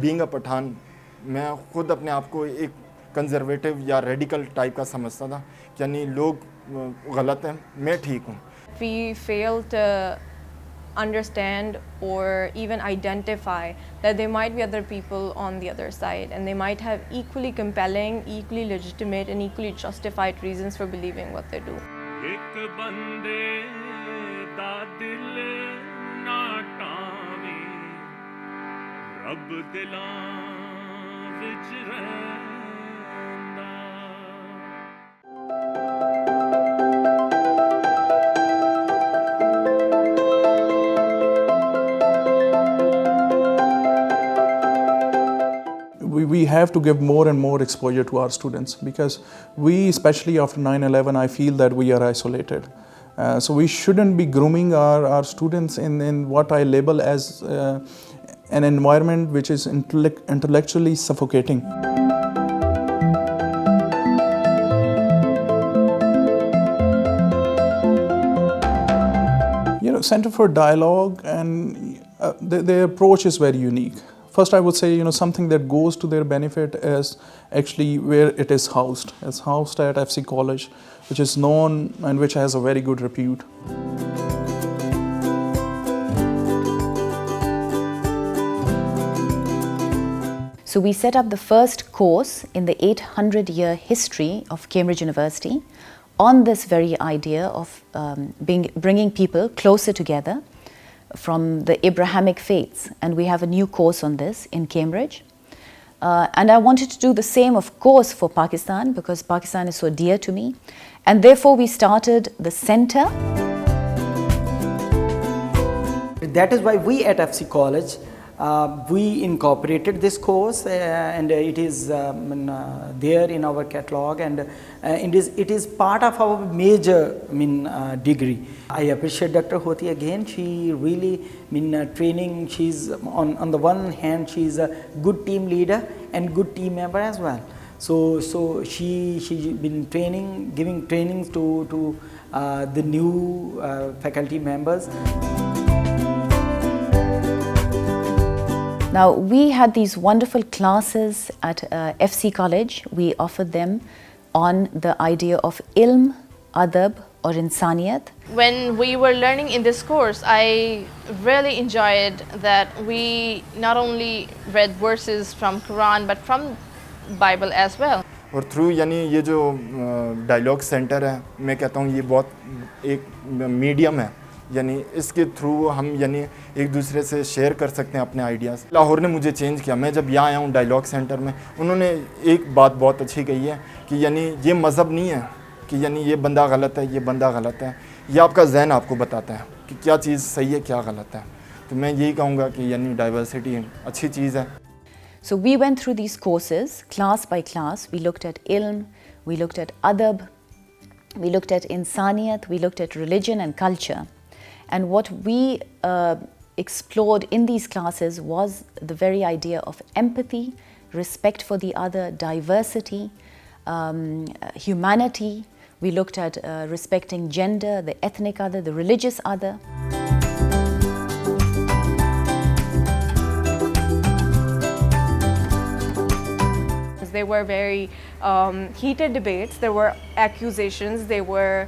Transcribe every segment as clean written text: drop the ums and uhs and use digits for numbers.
Being a Pathan मैं खुद अपने आप को एक कंजर्वेटिव या रेडिकल टाइप का समझता था, यानी लोग गलत हैं, मैं ठीक हूँ. We fail to understand or even identify that there might be other people on the other side, and they might have equally compelling, equally legitimate, and equally justified reasons for believing what they do. We have to give more and more exposure to our students, because we, especially after 9/11, I feel that we are isolated. So we shouldn't be grooming our students in what I label as an environment which is intellectually suffocating. Center for Dialogue, and their approach is very unique. First, I would say, something that goes to their benefit is actually where it is housed. It's housed at FC College, which is known and which has a very good repute. So we set up the first course in the 800-year history of Cambridge University on this very idea of bringing people closer together from the Abrahamic faiths, and we have a new course on this in Cambridge. And I wanted to do the same, of course, for Pakistan, because Pakistan is so dear to me, and therefore we started the center. That is why we at FC College, we incorporated this course, and it is there in our catalog, and it is part of our major degree. I appreciate Dr. Hoti again. She really training. She's on the one hand, she's a good team leader and good team member as well. So she's been giving trainings to the new faculty members. Now, we had these wonderful classes at FC College. We offered them on the idea of ilm, adab or insaniyat. When we were learning in this course, I really enjoyed that we not only read verses from Quran but from Bible as well. और through यानी ये जो dialogue centre है, मैं कहता हूँ ये बहुत एक मीडियम है, यानी इसके थ्रू हम यानी एक दूसरे से शेयर कर सकते हैं अपने आइडियाज़. लाहौर ने मुझे चेंज किया. मैं जब यहाँ आया हूँ डायलॉग सेंटर में, उन्होंने एक बात बहुत अच्छी कही है कि यानी ये मज़हब नहीं है कि यानी ये बंदा गलत है, ये बंदा गलत है. ये आपका जहन आपको बताता है कि क्या चीज़ सही है, क्या गलत है. तो मैं यही कहूँगा कि यानी डाइवर्सिटी अच्छी चीज़ है. So we went through these courses, class by class. We looked at ilm, we looked at adab, we looked at insaniyat, we looked at religion and culture. And what we explored in these classes was the very idea of empathy, respect for the other, diversity, humanity. We looked at respecting gender, the ethnic other, the religious other. They were very heated debates. There were accusations, there were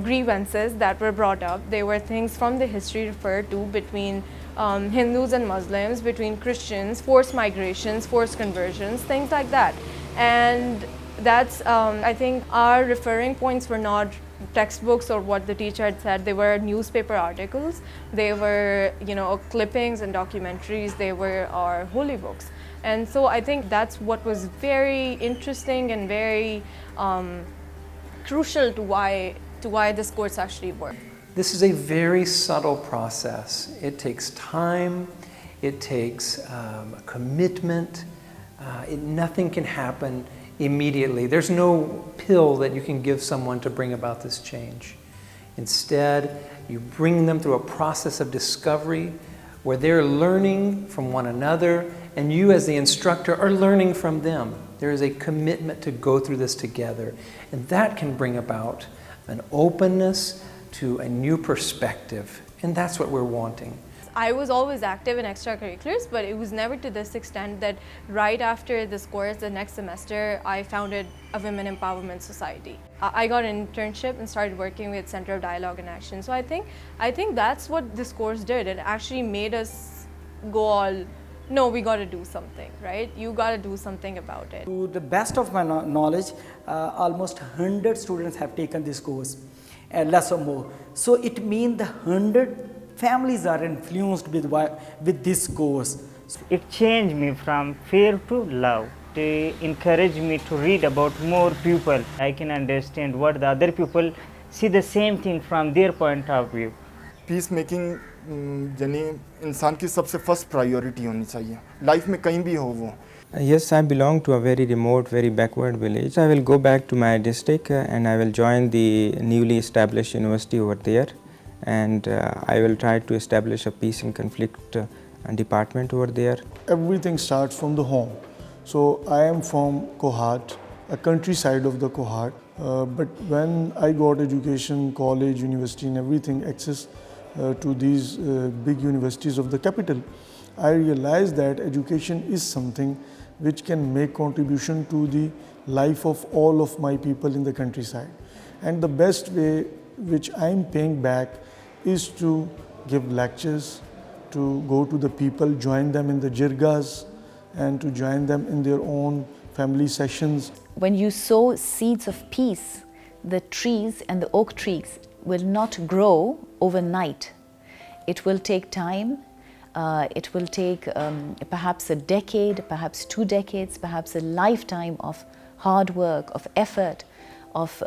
grievances that were brought up. There were things from the history referred to between Hindus and Muslims, between Christians, forced migrations, forced conversions, things like that. And that's, I think our referring points were not textbooks or what the teacher had said. They were newspaper articles, they were clippings and documentaries, they were our holy books. And so I think that's what was very interesting and very crucial to why this course actually worked. This is a very subtle process. It takes time, it takes commitment. Nothing can happen immediately. There's no pill that you can give someone to bring about this change. Instead, you bring them through a process of discovery where they're learning from one another, and you as the instructor are learning from them. There is a commitment to go through this together, and that can bring about an openness to a new perspective, and that's what we're wanting. I was always active in extracurriculars, but it was never to this extent that right after this course, the next semester, I founded a women empowerment society. I got an internship and started working with Center of Dialogue and Action. So I think that's what this course did. It actually made us go all, no, we got to do something, right? You got to do something about it. To the best of my knowledge, almost 100 students have taken this course, less or more. So it means the 100 families are influenced with this course. It changed me from fear to love. They encouraged me to read about more people. I can understand what the other people see the same thing from their point of view. Peace making यानी इंसान की सबसे first priority होनी चाहिए life में कहीं भी हो वो. Yes, I belong to a very remote, very backward village. I will go back to my district and I will join the newly established university over there, and I will try to establish a peace and conflict department over there. Everything starts from the home. So I am from Kohat, a countryside of the Kohat, but when I got education, college, university and everything, access to these big universities of the capital, I realized that education is something which can make contribution to the life of all of my people in the countryside. And the best way which I am paying back is to give lectures, to go to the people, join them in the jirgas and to join them in their own family sessions. When you sow seeds of peace, the trees and the oak trees will not grow overnight. It will take time. It will take perhaps a decade, perhaps 2 decades, perhaps a lifetime of hard work, of effort, of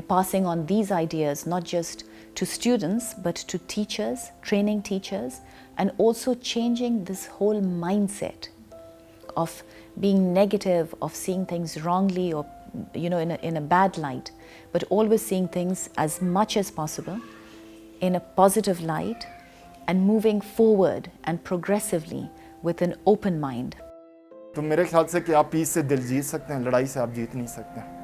passing on these ideas not just to students but to teachers, training teachers, and also changing this whole mindset of being negative, of seeing things wrongly or in a bad light, but always seeing things as much as possible in a positive light and moving forward and progressively with an open mind. तो मेरे ख्याल से कि आप piece से दिल जीत सकते हैं, लड़ाई से आप जीत नहीं सकते.